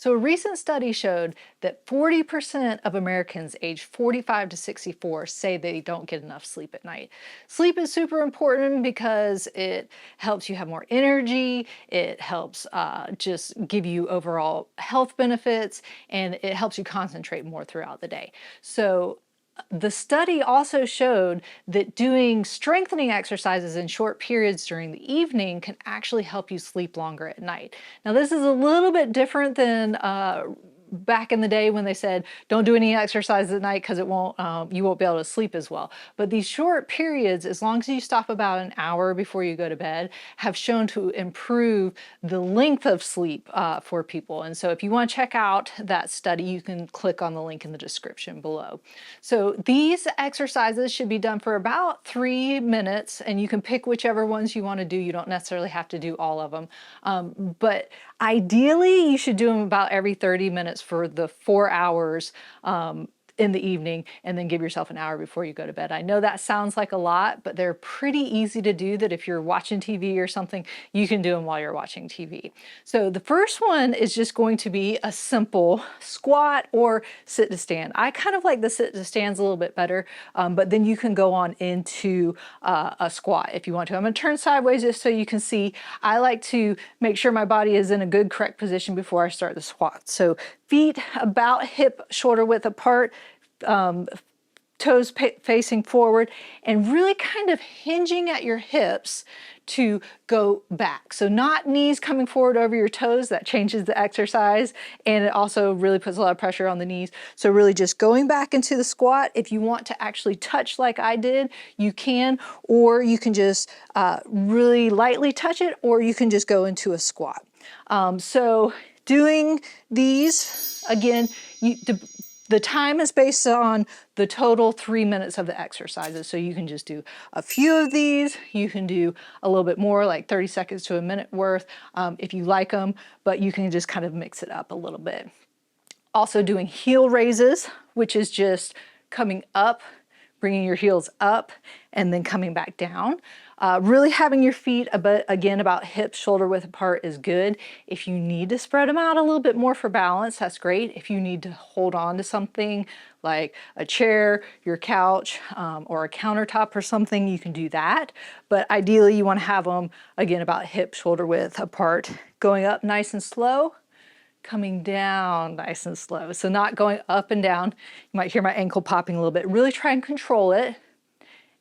So a recent study showed that 40% of Americans aged 45 to 64 say they don't get enough sleep at night. Sleep is super important because it helps you have more energy, it helps just give you overall health benefits, and it helps you concentrate more throughout the day. So the study also showed that doing strengthening exercises in short periods during the evening can actually help you sleep longer at night. Now, this is a little bit different than back in the day when they said don't do any exercise at night because you won't be able to sleep as well. But these short periods, as long as you stop about an hour before you go to bed, have shown to improve the length of sleep for people. And so if you want to check out that study, you can click on the link in the description below. So these exercises should be done for about 3 minutes, and you can pick whichever ones you want to do. You don't necessarily have to do all of them. But ideally, you should do them about every 30 minutes for the 4 hours in the evening, and then give yourself an hour before you go to bed. I know that sounds like a lot, but they're pretty easy to do, that if you're watching TV or something, you can do them while you're watching TV. So the first one is just going to be a simple squat or sit to stand. I kind of like the sit to stands a little bit better, but then you can go on into a squat if you want to. I'm going to turn sideways just so you can see. I like to make sure my body is in a good, correct position before I start the squat. So feet about hip shoulder width apart, toes facing forward, and really kind of hinging at your hips to go back. So not knees coming forward over your toes, that changes the exercise, and it also really puts a lot of pressure on the knees. So really just going back into the squat. If you want to actually touch like I did, you can, or you can just really lightly touch it, or you can just go into a squat. So doing these, again, the time is based on the total 3 minutes of the exercises. So you can just do a few of these. You can do a little bit more, like 30 seconds to a minute worth, if you like them, but you can just kind of mix it up a little bit. Also doing heel raises, which is just coming up, bringing your heels up, and then coming back down. Really having your feet, again, about hip shoulder width apart is good. If you need to spread them out a little bit more for balance, that's great. If you need to hold on to something like a chair, your couch, or a countertop or something, you can do that. But ideally, you want to have them, again, about hip shoulder width apart, going up nice and slow, coming down nice and slow. So not going up and down. You might hear my ankle popping a little bit. Really try and control it.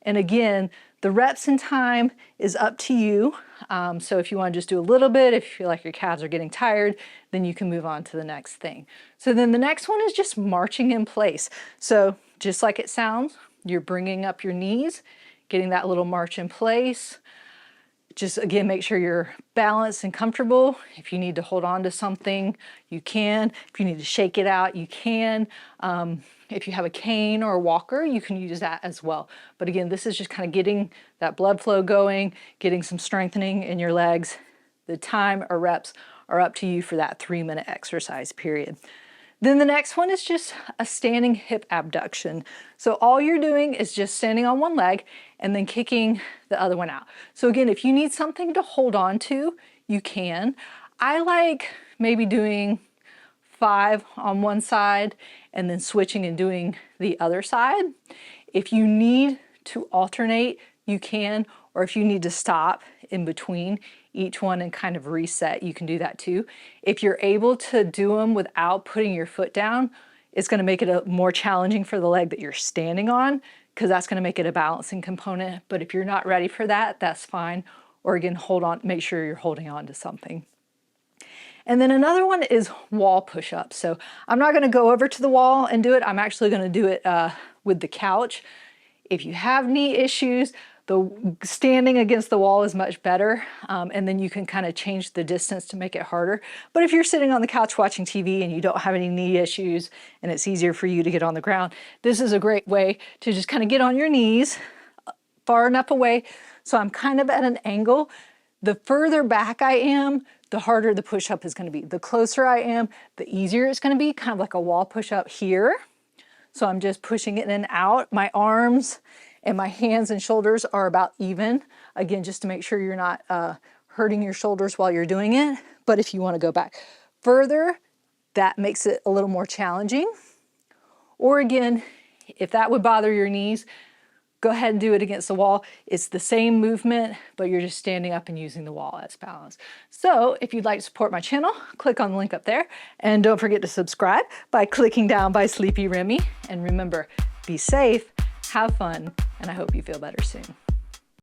And again, the reps and time is up to you. So if you want to just do a little bit, if you feel like your calves are getting tired, then you can move on to the next thing. So then the next one is just marching in place. So just like it sounds, you're bringing up your knees, getting that little march in place. Just again, make sure you're balanced and comfortable. If you need to hold on to something, you can. If you need to shake it out, you can. If you have a cane or a walker, you can use that as well. But again, this is just kind of getting that blood flow going, getting some strengthening in your legs. The time or reps are up to you for that 3-minute exercise period. Then the next one is just a standing hip abduction. So all you're doing is just standing on one leg and then kicking the other one out. So again, if you need something to hold on to, you can. I like maybe doing 5 on one side and then switching and doing the other side. If you need to alternate, you can, or if you need to stop in between each one and kind of reset, you can do that too. If you're able to do them without putting your foot down, it's going to make it more challenging for the leg that you're standing on, because that's going to make it a balancing component. But if you're not ready for that, that's fine. Or again, hold on, make sure you're holding on to something. And then another one is wall push-ups. So I'm not going to go over to the wall and do it. I'm actually going to do it with the couch. If you have knee issues, the standing against the wall is much better, and then you can kind of change the distance to make it harder. But if you're sitting on the couch watching TV and you don't have any knee issues and it's easier for you to get on the ground, this is a great way to just kind of get on your knees far enough away so I'm kind of at an angle. The further back I am, the harder the push-up is going to be. The closer I am, the easier it's going to be, kind of like a wall push-up here. So I'm just pushing it in and out. My arms and my hands and shoulders are about even. Again, just to make sure you're not hurting your shoulders while you're doing it. But if you want to go back further, that makes it a little more challenging. Or again, if that would bother your knees, go ahead and do it against the wall. It's the same movement, but you're just standing up and using the wall as balance. So if you'd like to support my channel, click on the link up there. And don't forget to subscribe by clicking down by Sleepy Remy. And remember, be safe, have fun, and I hope you feel better soon.